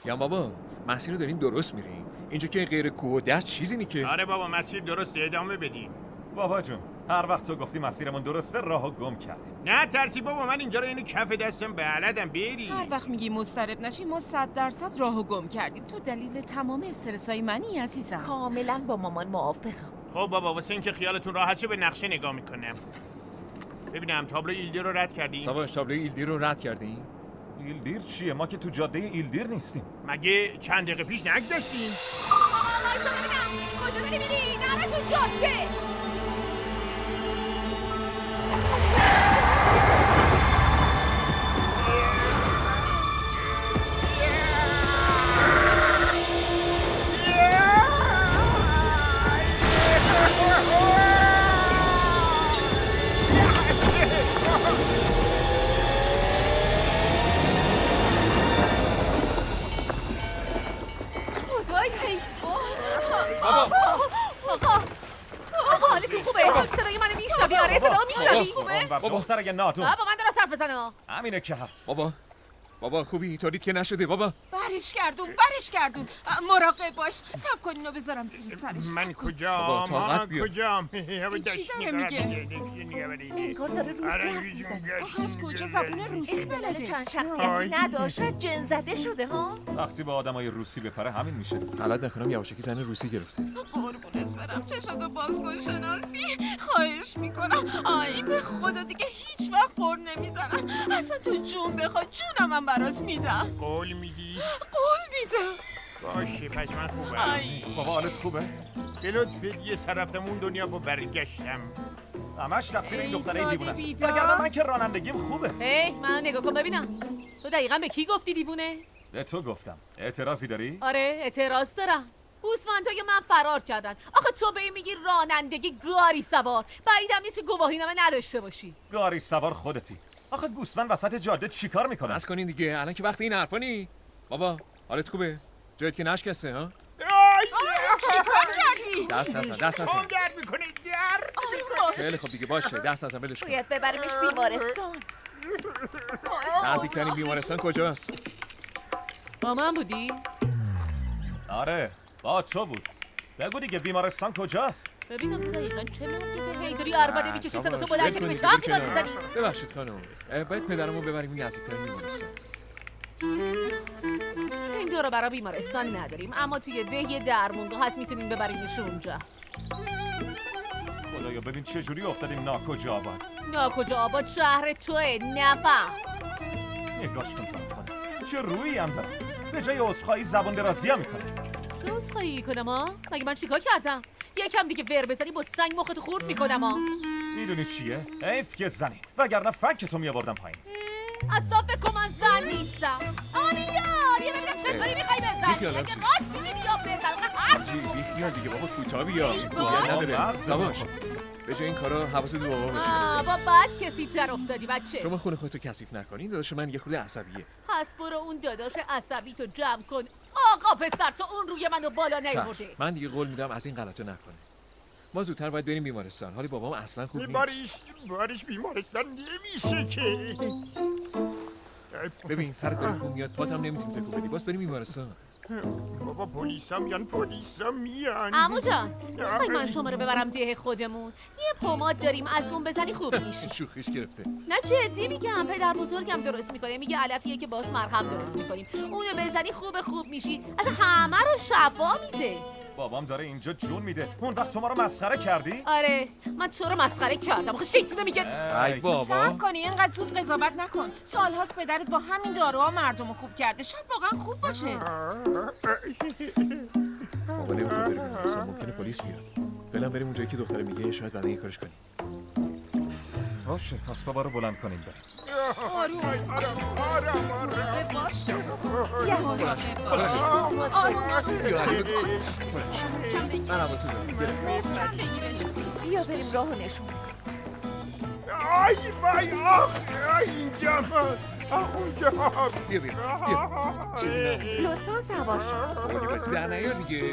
یا بابا مسیر رو داریم درست میریم. اینجا که غیر کوه و دشت چیزی نی که. آره بابا مسیر درسته، ادامه بدیم. بابا جون هر وقت تو گفتی مسیرمون درسته راهو گم کردیم. نه ترسی بابا، من اینجا رو اینو کف دستم بلدم. بری هر وقت میگی مضطرب نشی ما 100% راهو گم کردیم. تو دلیل تمام استرسای منی عزیزم. کاملا با مامان موافقم. خب بابا واسه اینکه خیالتون راحت شه به نقشه نگاه میکنم. ببینم تابلو ایلدیر رو رد کردیم. سواش تابلوی ایلدیر رو رد کردیم. ایلدیر چیه؟ ما که تو جاده ایلدیر نیستیم. مگه چند دقیقه پیش نگذشتیم؟ وایسا ببینم کجا داری میری؟ نرو تو جاده. آقا حالتون خوبه؟ صدای منو میشنوی؟ آره صدا میشنوی؟ بابا دختر اگه نادون. با من درست حرف بزنه. همینه که هست. بابا خوبی؟ طوریت که نشده بابا. برش گردون. مراقب باش. صبر کن اینو بذارم زیر سرش. من کجام؟ بابا، طاقت بیار. کجام؟ چی داره میگه؟ انگار داره روسی حرف میزنه. آخه از کجا زبون روسی بلده؟ چند شخصیتی نداشت جن زده شده ها. وقتی با آدمای روسی بپره همین میشه. غلط نکنم یواشکی زن روسی گرفته. قربونت برم چشاتو باز کن شناسی. خواهش میکنم. آی به خدا دیگه هیچ وقت قر نمیزنم. اصلا تو جون بخواد جونم من برات میدم. قول میدی؟ قول میدم. باشه پس من خوبم. آی بابا حالت خوبه؟ به لطف یه سر رفتم اون دنیا با برگشتم. همش تقصیر این دختره دیوونه است. بیدار. وگرنه من که رانندگیم خوبه. من نگاه کن ببینم. تو دقیقا به کی گفتی دیوونه؟ به تو گفتم. اعتراضی داری؟ آره اعتراض دارم. گوسفندهای من فرار کردن. آخه تو به این میگی رانندگی گاری سوار. بعیدم نیست که گواهینامه نداشته باشی. گاری سوار خودتی. آخه گوسفند وسط جاده چیکار میکنه؟ بس کنین دیگه، الان که وقت این حرفا نی. بابا حالت خوبه؟ جایت که نشکسته ها؟ چیکار کردی؟ دست نزن. خون درد میکنه درد. خیلی خوب دیگه باشه، دست نزن ولش کن. باید ببریمش بیمارستان. نزدیکترین بیمارستان کجاست؟ با من بودی؟ آره با تو بود. بگو دیگه بیمارستان کجاست؟ ببینم تو دقیقا چه مرکز هیدری عربده میکشی صدا تو سواش، بلند ول کنی به کنید چه حقی دیگه داد کنار. میزنی؟ ببخشید خانم، باید پدرمو ببریم این نزدیکترین بیمارستان. این دورو برای بیمارستان نداریم اما توی ده یه درمونگاه هست میتونیم ببریمش اونجا. خدایا ببین چه جوری افتادیم ناکجا آباد. ناکجا آباد شهر توه نفهم. نگاش کن تو خانم. چه رویی هم دارم. به جای عذرخواهی زبان درازی هم میکنه. چه عذرخواهی کنم ها؟ مگه من چیکار کردم؟ یکم دیگه ور بزنی با سنگ مختو خورد میکنم ها. میدونی چیه؟ حیف که زنی. وگرنه فکتو میآوردم پایین. از صاف کن من زن نیستم. آریا یه ببینم چطوری میخوای بزنی؟ بیخیال اگه هستی. راست میگی بیا بزن. بیخیال دیگه بابا کوتاه بیا. خوبیت نداره. سواش. به جای این کارا حواست رو بابا باشه. با بعد کسی تر افتادی بچه. شما خونه خودتو کثیف نکنین، داداش من یه خورده عصبیه. پس برو اون داداش عصبی تو جمع کن. آقا پسر تو اون روی منو بالا نیورده. من دیگه قول میدم از این غلطو نکنه. ما زودتر باید بریم بیمارستان. حالی بابام اصلا خوب نیست. بارش بیمارستان نمیشه که. ببین سرت داره خون میاد، پاتم نمیتونی تکون بدی. باز بریم بیمارستان. بابا پلیسا میان. عمو جان میخوای من شما رو ببرم ده خودمون؟ یه پماد داریم از اون بزنی خوب میشی. شوخیش گرفته. نه جدی میگم پدر بزرگم درست میکنه. میگه علفیه که باش مرهم درست میکنیم. اونو بزنی خوب میشی. از همه رو شفا میده. بابام داره اینجا جون میده. اون وقت تو ما رو مسخره کردی؟ آره من تو رو مسخره کردم. آخه شیطونه میگه ای بابا. صبر کنی اینقدر زود قضاوت نکن. سالهاست پدرت با همین داروها مردمو خوب کرده. شاید واقعا خوب باشه. بابا نمیخواد بریم بیمارستان، ممکنه پلیس بیاد. فعلا بریم اونجایی که دختره میگه، شاید بعدا یه کارش کنیم. باشه پس بابا رو بلند کنیم بریم. باش. یواش من هم با تو دارم. بیا بریم راهو نشون. آی وای آخ اینجا اونجا. بیا چیزی نمونده. لطفا سوار شو. بابا کسی در نیار دیگه.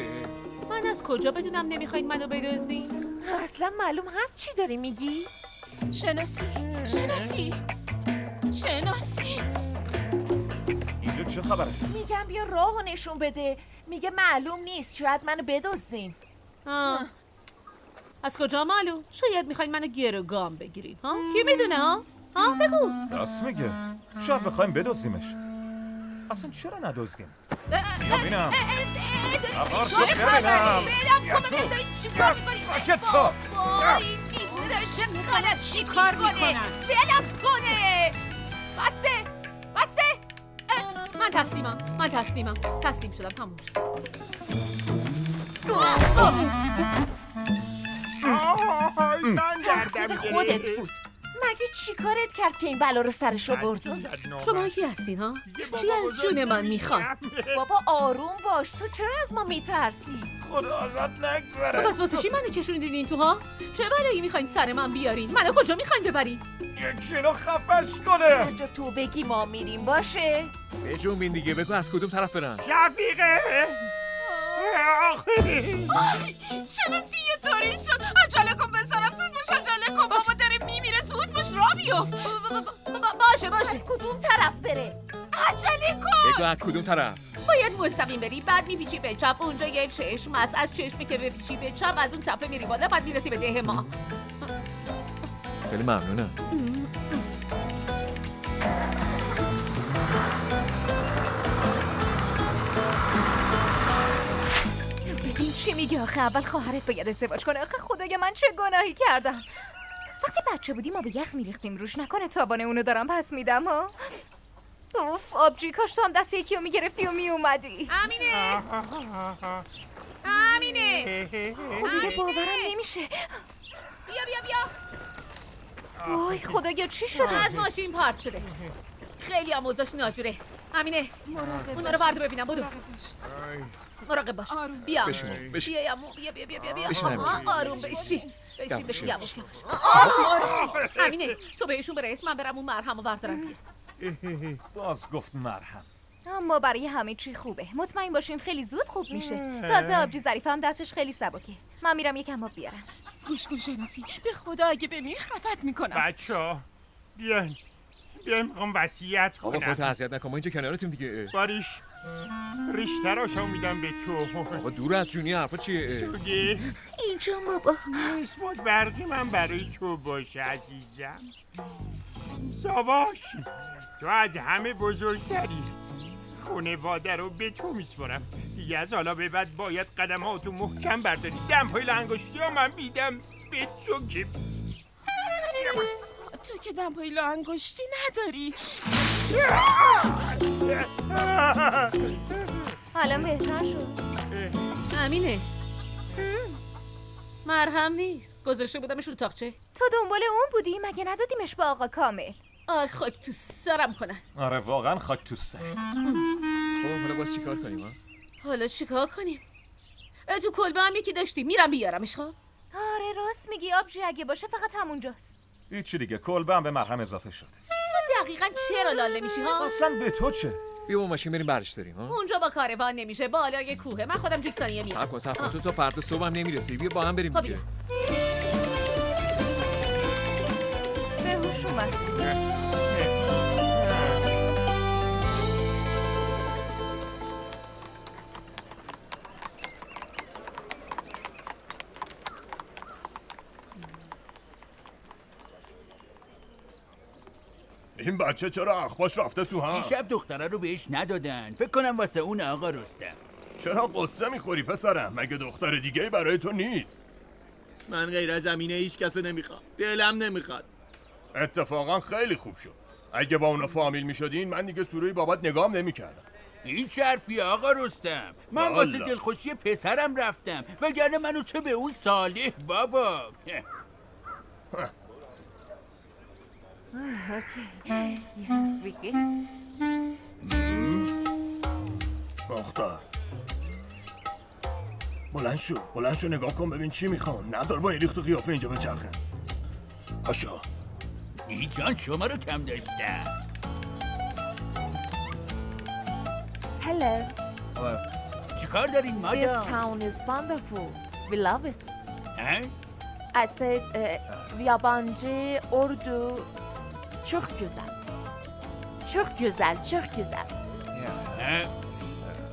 من از کجا بدونم نمیخواین منو بدزدین؟ اصلا معلوم هست چی داری میگی؟ شناسی اینجا چه خبره؟ میگم بیا راهو نشون بده. میگه معلوم نیست، شاید منو بدزدین. از کجا معلوم؟ شاید میخواین منو گروگان بگیرید ها؟ کی میدونه ها؟ بگو. راست میگه. شاید بخوایم بدزدیمش. اصلا چرا ندزدیم؟ بیا ببینم. سوار شو ببینم. ساکت شو. چی کار میکنه؟ بلم کنه. بسته. من تسلیم شدم. تموم شد. تقصیر خودت بود. مگه چی کارت کرد که این بلا رو سرش آوردی؟ شما کی هستین ها؟ چی از جون من میخوان؟ بابا آروم باش، تو چرا از ما میترسی؟ خدا ازت نگذره. پس واسه چی منو کشوندین این تو ها؟ چه بلایی میخواین سر من بیارین؟ منو کجا میخواین ببرین؟ یک کیلو خفش کنه. هر جا تو بگی ما میریم، باشه؟ بجنبین دیگه، بگو از کدوم طرف برن. شفیقه شناسی یه طوری شد. عجله کن بزنم، زود باش، عجله کن. بابا داره میمیره، زود باش، را بیفت. باشه. از کدوم طرف بره؟ عجله کن. بگو از کدوم طرف. باید مستقیم بری، بعد میپیچی به چپ، اونجا یه چشم هست، از چشمی که بپیچی به چپ از اون تپه میری بالا، بعد میرسی به ده ما. خیلی ممنونم. ببین چی میگه آخه. اول خواهرت باید ازدواج کنه. آخه خدای من چه گناهی کردم. وقتی بچه بودیم ما به یخ میریختیم روش، نکنه تابانه اونو دارم پس میدم ها. اوف آبجی، کاش تو هم دست یکی رو میگرفتی و میومدی. امینه خدای باورم نمیشه. بیا وای خدایا چی شده؟ از ماشین پارت شده. خیلی هم اوضاعش ناجوره. امینه اونا رو برده ببینم. بدو مراقب باش. بیا بشین. بیا عمو. بیا بشین همینجوری. آروم بشین یواش. امینه تو بهشون برس، من برم اون مرهم رو بردارم. بیا باز گفت مرهم. اما برای همه چی خوبه. مطمئن باشین خیلی زود خوب میشه. تازه آبجی ظریف هم دستش خیلی سبکه. من میرم یکم آب بیارم. گوش کن شناسی، به خدا اگه بمیر خفت میکنم. بچه‌ها بیاین میخوام وصیت آقا کنم. خودت اذیت نکن، ما اینجا کنارتیم دیگه. باریش ریشتراشو میدم به تو. آقا دور از جونی حرفا چیه؟ شوگی اینجا بابا. اسمت برقی من برای تو باشه عزیزم. ساواش تو از همه بزرگتری. خانواده رو به تو میسپارم. دیگه از حالا به بعد باید قدماتو محکم برداری. دمپایی انگشتی ها من میدم به تو که تو که دمپایی انگشتی نداری. حالا بهتر شد. امینه مرهم نیست، گذاشته بودمش رو تاقچه. تو دنبال اون بودی؟ مگه ندادیمش به آقا کامل؟ آی خاک تو سرم کنن. آره واقعا خاک تو سر. خب حالا باز چیکار کنیم ها؟ حالا چیکار کنیم؟ تو کلبه هم یکی داشتی، میرم بیارمش. خب آره راست میگی آبجی، اگه باشه فقط همونجاست. هیچی دیگه، کلبه هم به مرهم اضافه شد. تو دقیقاً چرا لاله میشی ها؟ اصلا به تو چه؟ بیا با ماشین بریم برش داریم ها. اونجا با کاروان نمیشه، بالای کوهه. من خودم جیکسانیه میام. صبر کن تو تا فردا صبح هم نمیرسی. بیا با هم بریم خب دیگه. به هوش اومد. این بچه چرا اخماش رفته تو هم؟ دیشب دختره رو بهش ندادن. فکر کنم واسه اون آقا رستم. چرا قصه میخوری پسرم؟ مگه دختر دیگه برای تو نیست؟ من غیر از زمینه هیچ کسو نمیخوام. دلم نمیخواد. اتفاقا خیلی خوب شد. اگه با اونا فامیل میشدین من دیگه تو روی بابات نگام نمیکردم. این چرفی آقا رستم. من واسه والا. دلخوشی پسرم رفتم، وگرنه منو چه به اون صالح بابا. مختار بلند شو نگاه کن ببین چی میخوان. نذار با این ریخت و قیافه اینجا بچرخن. پاشا. ای جان شما رو کم داشتم. Hello. چیکار دارین This مادام؟ town is wonderful. We love it. ها؟ I said yabancı, Urdu çok güzel. Çok güzel, çok güzel.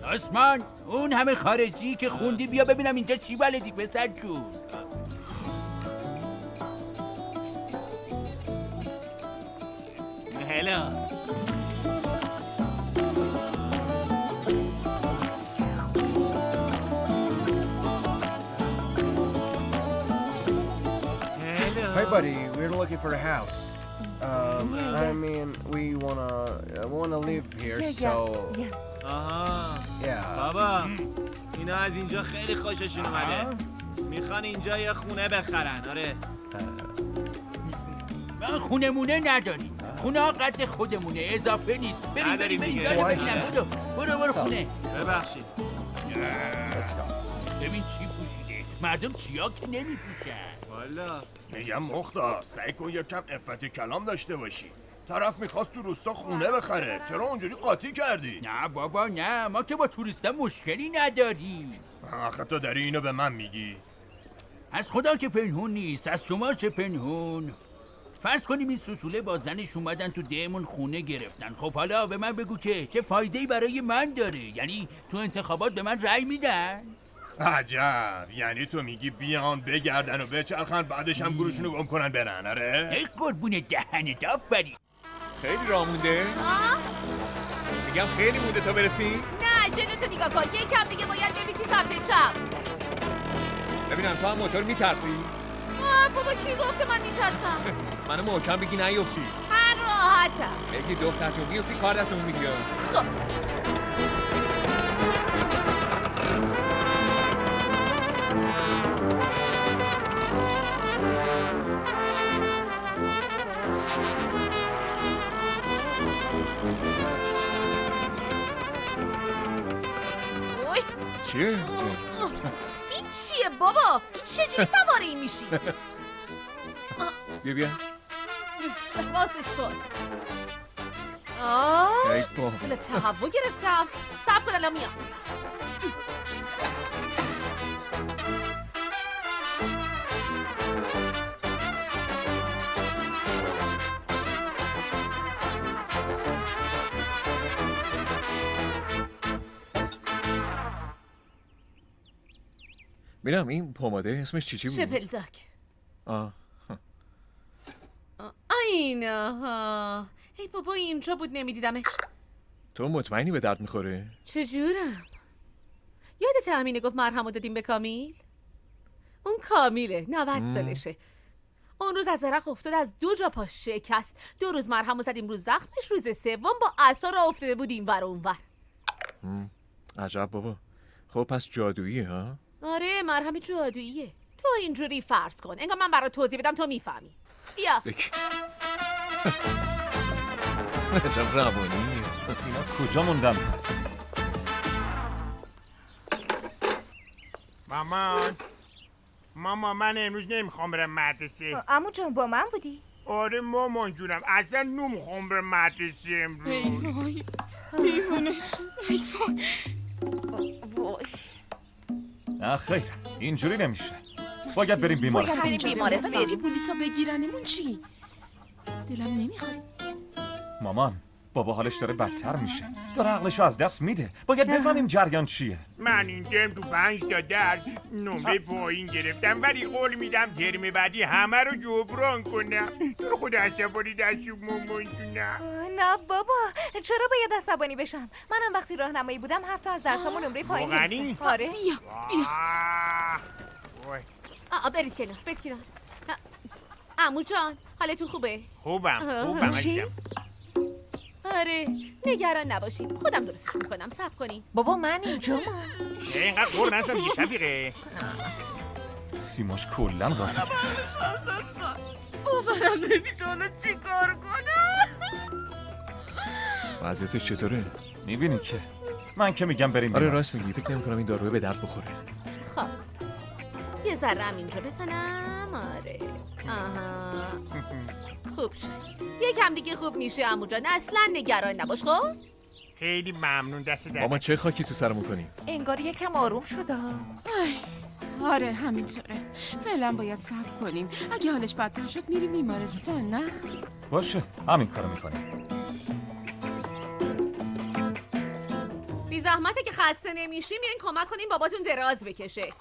آسمان اون همه خارجی که خوندی بیا ببینم اینجا چی بلدی پسر جون. هلا Hey buddy, we're looking for a house. I mean, we wanna live here, so آها yeah. بابا اینا از اینجا خیلی خوششون اومده. میخوان اینجا یه خونه بخرن. آره من خونه مونه نداریم. خونه ها قد خودمونه، اضافه نیست. بریم دیگه. ببینم. برو خونه. ببخشید. ببین چی پوشیده. مردم چیا که نمیپوشن. والا میگم مختار سعی کن یکم عفت کلام داشته باشی. طرف میخواست تو روستا خونه بخره، چرا اونجوری قاطی کردی؟ نه بابا نه، ما که با توریستا مشکلی نداریم. آخه تو داری اینو به من میگی؟ از خدا که پنهون نیست، از شما چه پنهون. فرض کنیم این سوسوله با زنش اومدن تو دهمون خونه گرفتن. خب حالا به من بگو که چه فایده‌ای برای من داره؟ یعنی تو انتخابات به من رأی میدن؟ عجب، یعنی تو میگی بیان بگردن و بچرخن بعدش هم گروشونو گم کنن برن؟ آره؟ ای قربون دهنت آفرین. خیلی راه مونده؟ میگم خیلی مونده تا برسی؟ نه جلوتو نگاه کن، یکم دیگه باید ببینی سمت چپ. ببینم تو هم موتور میترسی؟ بابا کی گفته من میترسم؟ منو محکم بگی نیفتی. من راحتم. بگی دختر جون بیفتی کار دستمون میگی. خب چیه؟ این چیه بابا؟ چجوری سوار این میشی؟ بیا واسش کن. ای بابا. بله تهوع گرفتم. صبر کن الان میام. ببینم این پماده اسمش چی بود؟ شپلداک. اینا. ای بابا اینجا بود نمیدیدمش. تو مطمئنی به درد میخوره؟ چجورم؟ یادت همینه گفت مرهمو دادیم به کامیل؟ اون کامیله 90 سالشه. اون روز از درخت افتاد، از 2 جا پاش شکست. 2 روز مرهمو زدیم رو زخمش، روز سوم با عصا راه افتاده بود اینور و اونور. عجب بابا. خب پس جادوییه ها؟ آره مرهم جادوییه. تو اینجوری فرض کن انگار من برات توضیح بدم تو میفهمی. بیا. عجب روانی. اینا کجا موندن پس؟ مامان من امروز نمیخوام برم مدرسه. عمو جان با من بودی؟ آره مامان جونم اصلا نمیخوام برم مدرسه امروز. وای دیوانش. وای. نه خیر اینجوری نمیشه. باید بریم بیمارستان. بیمارستان پلیسا بگیرنمون چی؟ دلم نمیخواد. مامان بابا حالش داره بدتر میشه، داره عقلشو از دست میده. باید بفهمیم جریان چیه. من این ترم تو 5 تا درس نمره پایین گرفتم، ولی قول میدم ترم بعدی همه رو جبران کنم. تو خود عصبانی دستشو مامان جونم. نه بابا چرا باید عصبانی بشم؟ منم وقتی راهنمایی بودم 7 تا از درسامو نمره پایین گرفتم. آره بیا برید کنار برید کنار. عمو جان حالتون خوبه؟ خوبم چی؟ آره نگران نباشید خودم درستش میکنم. صبر کنین. بابا من اینجا اینقدر قول نزن دیگه شفیقه. سیماش کلا قاطی کرد. باورم نمیشه حالا چی کار کنم؟ وضعیتش چطوره؟ میبینی که من که میگم بریم آره بیمارستان. راست میگی، فکر نمی‌کنم این داروی به درد بخوره. خب یه ذره هم اینجا بزنم. آره آها خوب شد. یکم دیگه خوب میشه عمو جان، اصلا نگران نباش. خب خیلی ممنون دست در. ماما چه خاکی تو سرمون کنی؟ انگار یکم آروم شده. آره همینطوره. فعلا باید صبر کنیم. اگه حالش بدتر شد میریم بیمارستان. نه باشه همین کارو میکنیم. زحمته که خسته نمیشی میان کمک کنین باباتون دراز بکشه.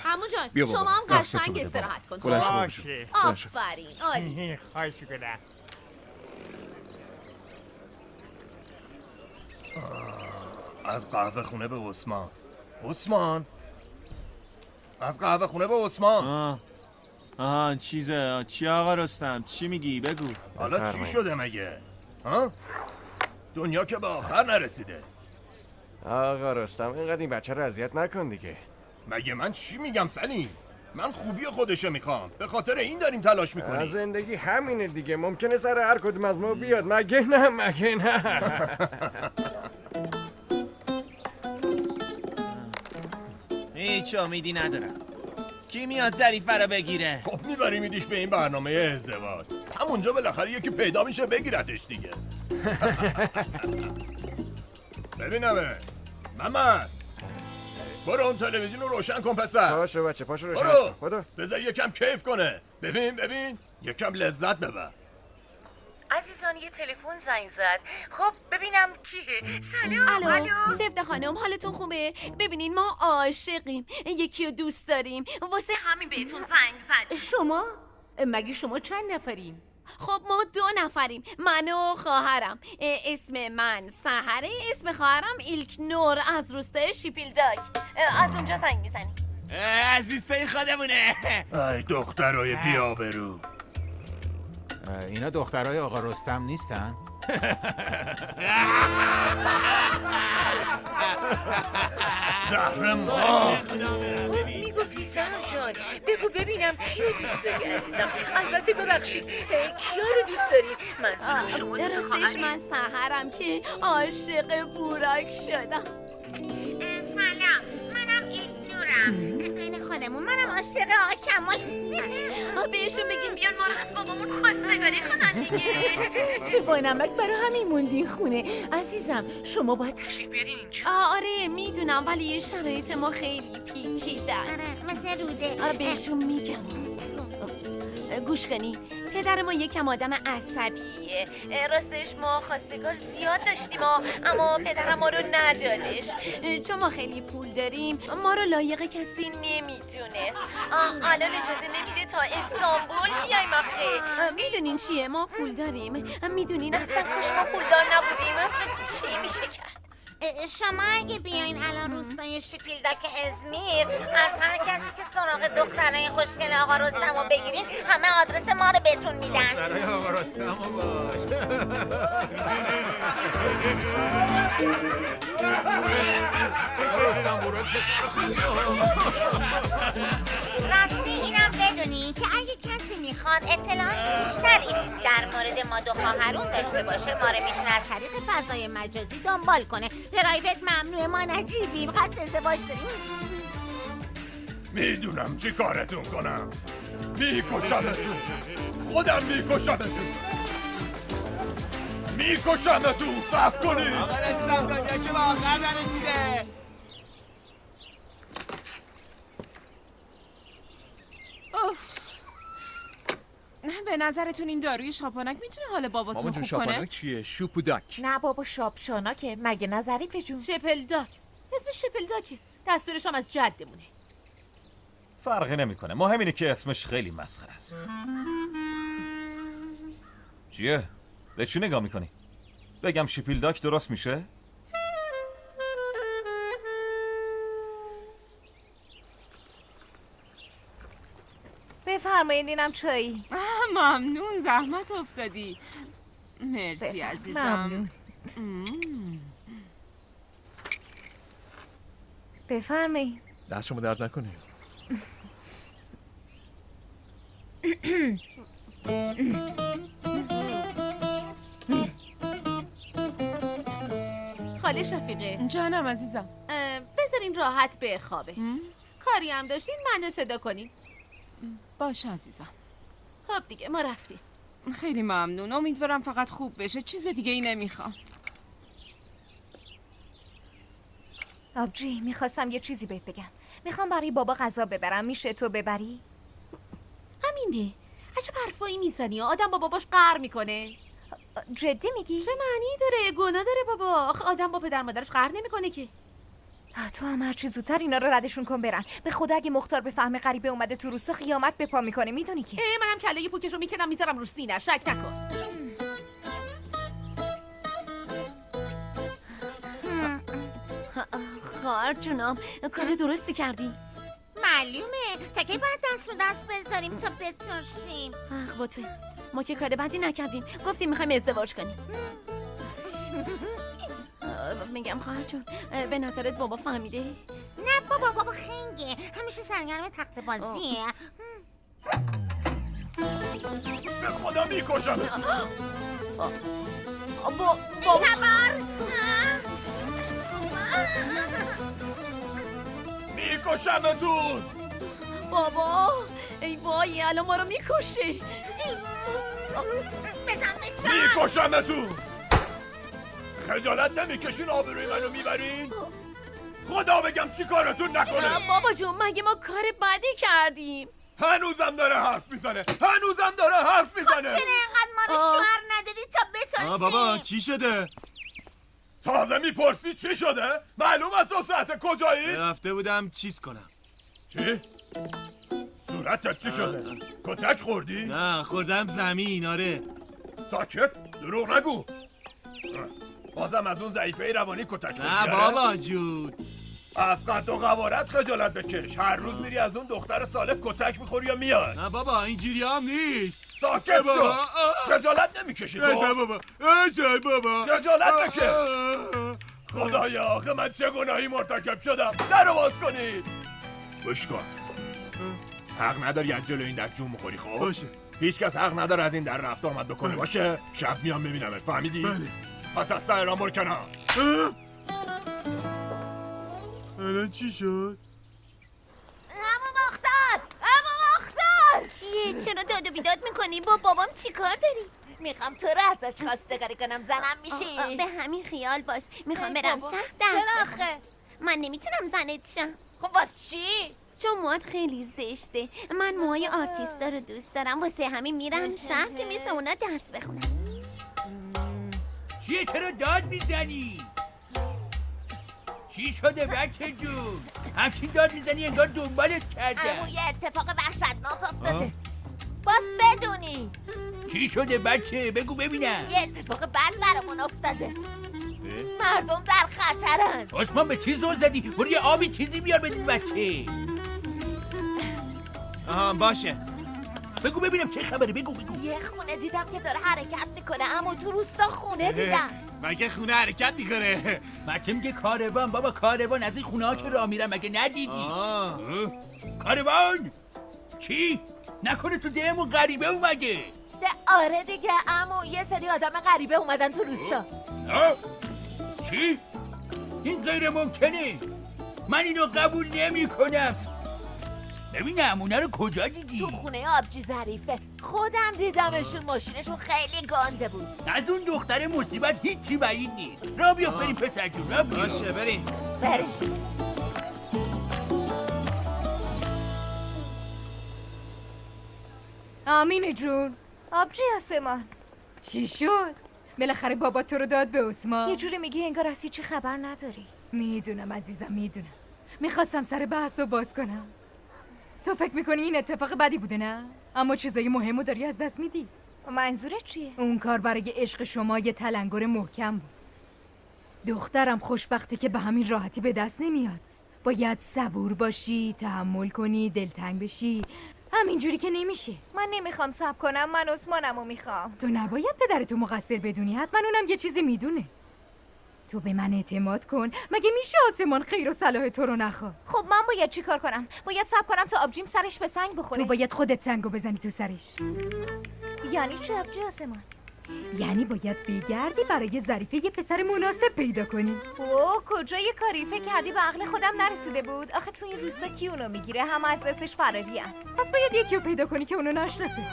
عمو جان بیا بابا. شما هم دستتو قشنگ بده استراحت کن. بلند شو خب؟ بابا جون. باشه بلند شو. آفرین عالی. خواهش کنم. از قهوه خونه به عثمان. عثمان از قهوه خونه به عثمان. آها چیزه. چی آقا رستم؟ چی میگی؟ بگو. حالا چی بفرمایید. شده مگه؟ ها؟ دنیا که به آخر نرسیده. آقا رستم اینقدر این بچه رو اذیت نکن دیگه. مگه من چی میگم سلیم؟ من خوبی خودشو میخوام. به خاطر این داریم تلاش میکنیم. زندگی همینه دیگه. ممکنه سر هر کدوم از ما بیاد. مگه نه. هیچ امیدی ندارم. کی میاد ظریفه رو بگیره؟ خب میبری میدیش به این برنامه ازدواج. همونجا بالاخره یکی پیدا میشه بگیرتش دیگه. ببینمه محمد، برو اون تلویزیون رو روشن کن پسر. پاشو بچه پاشو روشن برو کن. بدو. بذار یکم کیف کنه. ببین یکم لذت ببر. عزیزان یه تلفن زنگ زد. خب ببینم کیه. سلام. الو سفته خانم حالتون خوبه؟ ببینین ما عاشقیم، یکی رو دوست داریم، واسه همین بهتون زنگ زد. شما؟ مگه شما چند نفرین؟ خب ما 2 نفریم، من و خواهرم. اسم من سحره، اسم خواهرم ایلکنور از روستای شیپیلداک. از اونجا زنگ میزنیم. عزیزای خودمونه. ای دخترای بیابرو. اینا دخترای آقا رستم نیستن؟ زهر ما. میگفتی سهر جان بگو ببینم کیو دوست داری عزیزم. البته ببخشید کیا رو دوست داری؟ منظورم شما دوتا راستش من سحرم که عاشق بوراک شدم. سلام منم ایلکنورم. این خودمون منم عاشق آقا کمال. بهشون بگین بیان ما رو از بابامون خواستگاری کنن دیگه. چه بانمک برای همین موندین خونه. عزیزم شما باید تشریف بیارین اینجا. آره میدونم ولی شرایط ما خیلی پیچیده است. مثل روده. بهشون میگم. گوش کنی پدر ما یکم آدم عصبیه. راستش ما خواستگار زیاد داشتیم اما پدر ما رو ندادش. چون ما خیلی پول داریم ما رو لایق کسی نمیدونست. الان اجازه نمیده تا استانبول بیایم آخه. میدونین چیه ما پول داریم. میدونین اصلا کاش ما پولدار نبودیم چی میشه کرد. شما اگه بیاین الان روستای شیپیلداک ازمیر از هر کسی که سراغ دخترای خوشگل آقا رستم رو بگیرین همه آدرس ما رو بهتون میدن. دخترای آقا رستم رو باش. رستم برو راستی اینم بدونین که اگه کسی میخواد اطلاعات بیشتری در مورد ما 2 خواهرون داشته باشه ما رو میتونه از طریق فضای مجازی دنبال کنه. پرایوت ممنوعه، ما نجیبیم، قصد ازدواج داریم. میدونم چی کارتون کنم. میکشمتون. خودم میکشمتون. صبر کنید. آقا رستم دنیا که به آخر نرسیده. به نظرتون این داروی شاپانک میتونه حال باباتون خوب کنه؟ شاپانک چیه؟ شوپوداک. نه بابا شاپشاناکه. مگه نه ظریف جون؟ شپلداک. اسم شپلداکه. دستورش هم از جدمونه. فرقی نمیکنه. مهم اینه که اسمش خیلی مسخره است. چیه؟ به چی نگاه میکنی؟ بگم شیپیلداک درست میشه؟ بفرمایید اینم چایی. ممنون زحمت افتادی. مرسی عزیزم. ممنون. بفرمایید. دست شما درد نکنه. خاله شفیقه جانم عزیزم. بذارین راحت بخوابه. کاری هم داشتین منو صدا کنین. باشه عزیزم. خب دیگه ما رفتیم. خیلی ممنون. امیدوارم فقط خوب بشه. چیز دیگه ای نمیخوام. آبجی میخواستم یه چیزی بهت بگم. میخوام برای بابا غذا ببرم. میشه تو ببری؟ همینه. عجب حرفایی میزنی. آدم با باباش قهر میکنه. جدی میگی؟ چه معنی داره؟ گناه داره بابا. آخه آدم با پدر مادرش قهر نمیکنه که. تو هم هرچی زودتر اینا رو ردشون کن برن. به خدا اگه مختار به فهم غریبه اومده تو روستا خیامت به پا میکنه، میدونی که. منم کله پوکش رو میکنم میذارم رو سینه، شک نکن. خواهر جونم کار درستی کردی. معلومه تا کی باید دست رو دست بذاریم تا بترشیم. با تو ما که کار بدی نکردیم، گفتیم میخوایم ازدواج کنیم. میگم خواهر جون به نظرت بابا فهمیده؟ نه بابا خنگه، همیشه سرگرم تخت بازیه. به خدا میکشم. میکشمتون. بابا ای وای الان ما رو میکشی. میکشمتون. خجالت نمیکشین آبروی منو میبرین؟ خدا بگم چی کارتون نکنه. بابا جون مگه ما کار بدی کردیم؟ هنوزم داره حرف میزنه. چرا اینقدر ما رو شوهر ندادی تا بترسیم؟ بابا چی شده؟ تازه میپرسی چی شده؟ معلوم از 2 ساعت کجایی؟ رفته بودم چیز کنم. چی؟ صورتت چی شده؟ کتک خوردی؟ نه خوردم زمین. آره ساکت، دروغ نگو. بازم از اون ضعیفه روانی کتک خوردی؟ نه بابا جون، از قد و قوارت خجالت بکش. هر روز میری از اون دختر سالب کتک میخوری یا میاد؟ نه بابا اینجوری هم نیست. ساکت شو. خجالت نمیکشی تو؟ بابا خجالت بکش. خدایا آخه من چه گناهی مرتکب شدم؟ درو باز کنید. گوش کن، حق نداری از جلو این در جون بخوری. خب باشه. هیچکس حق نداره از این در رفت آمد بکنه. باشه شب میام ببینمت. فهمیدی؟ بله. پس از سایران برو کنار. الان چی شد؟ عمو مختار چیه؟ چرا داد و بیداد میکنی؟ با بابام چی کار داری؟ میخوام تو رو ازش خواستگاری کنم. زنم میشی؟ به همین خیال باش. میخوام برم شهر درس بخونم. من نمیتونم زنت شم. خب واسه چی؟ چون موهات خیلی زشته. من موهای آرتیستا رو دوست دارم، واسه همین میرم شهر که مثل اونا درس بخونم. چیه چرا داد میزنی؟ چی شده بچه جون؟ همچین داد میزنی انگار دنبالت کردم. امو یه اتفاق وحشتناک افتاده. باز بدونی. چی شده بچه؟ بگو ببینم. یه اتفاق بد برامون افتاده. مردم در خطرن. عثمان به چی زل زدی؟ برو یه آبی چیزی بیار بدین بچه. باشه. بگو ببینم چه خبره. بگو یه خونه دیدم که داره حرکت میکنه، اما تو روستا خونه دیدم. مگه خونه حرکت میکنه؟ بچه میگه کاروان. بابا کاروان از این خونه ها که راه میرم مگه ندیدی؟ کاروان چی؟ نکنه تو دهمون غریبه اومده؟ آره دیگه عمو، یه سری آدم غریبه اومدن تو روستا. چی؟ این غیر ممکنه. من اینو قبول نمی کنم. ببینم اونا رو کجا دیدی؟ تو خونه آبجی ظریفه. خودم دیدمشون، ماشینشون خیلی گنده بود. از اون دختر مصیبت هیچی بعید نیست. را بیا بریم پسر جون، را بیا. باشه بریم. آمینه جون. آبجی آسمان چی شد؟ بالاخره بابا تو رو داد به عثمان. یه جوری میگی انگار از هیچی خبر نداری. میدونم عزیزم، میدونم. میخواستم سر بحث رو باز کنم. تو فکر میکنی این اتفاق بدی بوده نه؟ اما چیزای مهمو داری از دست میدی. منظورت چیه؟ اون کار برای عشق شما یه تلنگر محکم بود. دخترم خوشبختی که به همین راحتی به دست نمیاد. باید صبور باشی، تحمل کنی، دلتنگ بشی. همینجوری که نمیشه. من نمیخوام صبر کنم، من عثمانمو میخوام. تو نباید پدرتو مقصر بدونی، حتما اونم یه چیزی میدونه. تو به من اعتماد کن. مگه میشه آسمان خیر و صلاح تو رو نخواد؟ خب من باید چی کار کنم؟ باید صبر کنم تا آبجیم سرش به سنگ بخوره؟ تو باید خودت سنگو بزنی تو سرش. یعنی چی آبجی آسمان؟ یعنی باید بگردی برای ظریفه یه پسر مناسب پیدا کنی. اوه کجا یه کاری فکر کردی؟ به عقل خودم نرسیده بود. آخه تو این روستا کی اونو میگیره؟ همه از دستش فرارین. پس باید یکی رو پیدا کنی که اونو نشناسه.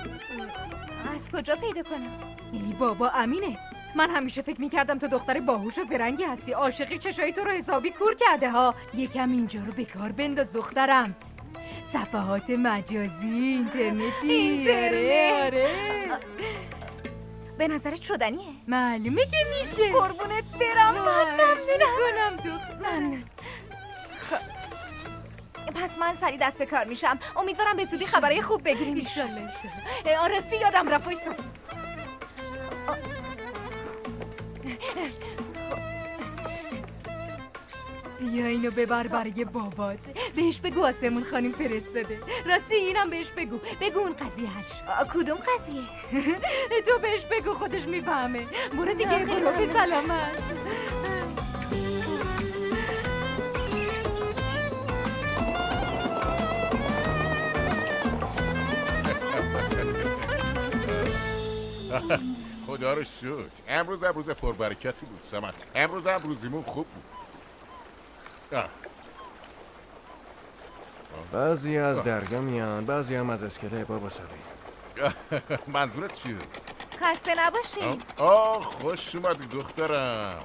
از کجا پیدا کنم؟ ای بابا امینه. من همیشه فکر میکردم تو دختر باهوش و زرنگی هستی. عاشقی چشای تو رو حسابی کور کرده ها. یکم اینجا رو به کار بنداز دخترم. صفحات مجازی، اینترنتی. آره. به نظرت شدنیه؟ معلومه که میشه. قربونت برم. من ممنون. پس من سریع دست به کار میشم. امیدوارم به زودی خبرای خوب بگیریم. ایشالله. راستی یادم رفت وایسا. بیا اینو ببر برای بابات. بهش بگو آسمون خانم فرستاده. راستی اینم بهش بگو اون قضیهش. کدوم قضیه؟ تو بهش بگو، خودش میفهمه. برو دیگه، برو به سلامت. خدا رو شکر امروز پربرکتی بود سمت. امروز روزیمون خوب بود. بعضی از درگاه میان، بعضی هم از اسکله بابا سالی. منظورت چیه؟ خسته نباشین. خوش اومدی دخترم.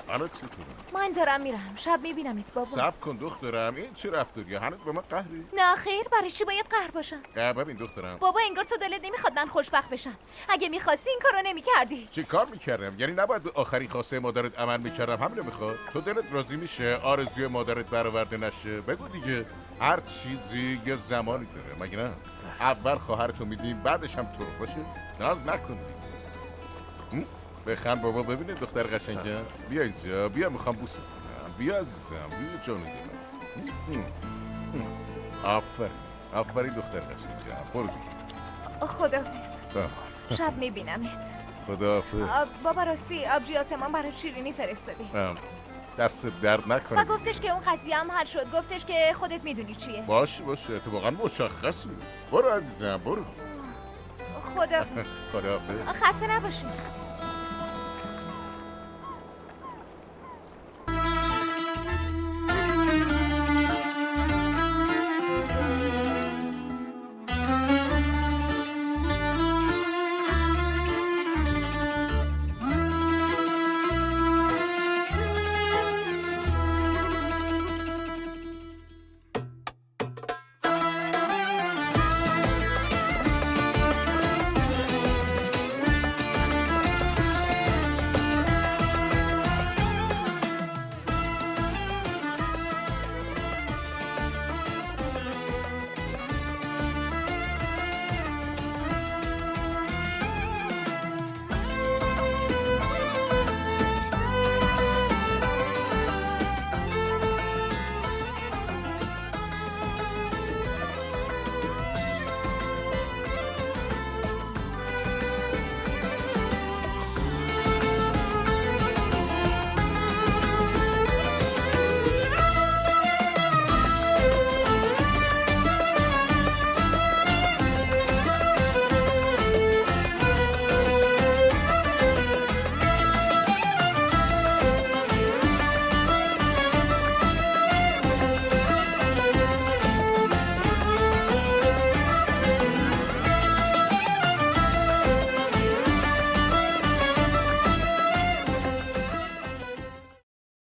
حالا چطوره؟ من دارم میرم، شب میبینمت بابا. صبر کن دخترم، این چه رفتاریه؟ هنوز به من قهری؟ نه خیر، برای چی باید قهر باشم؟ ببین دخترم بابا انگار تو دلت نمیخواد من خوشبخت بشم. اگه میخواستی این کارو نمیکردی. چی کار میکردم؟ یعنی نباید به آخرین خواسته مادرت عمل میکردم؟ همینو میخواد؟ تو دلت راضی میشه آرزوی مادرت برآورده نشه؟ بگو دیگه. هر چیزی یه زمانی داره، مگه نه؟ اول خواهرتو میدیم، بعدش هم تو رو. باشه ناز نکن. بخند بابا. ببینید دختر قشنگم، بیا اینجا، بیا میخوام بوست کنم. بیا عزیزم، بیا جون دلم. آفرین دختر قشنگم. برو دیگه. خداحافظ. شب میبینمت. خداحافظ. بابا راستی آبجی آسمان برای شیرینی فرستادی. دست درد نکنه. و گفتش که اون قضیه هم حل شد. گفتش که خودت میدونی چیه. باشه اتفاقا مشخصه. برو عزیزم، برو. خداحافظ. خداحافظ. خسته نباشی.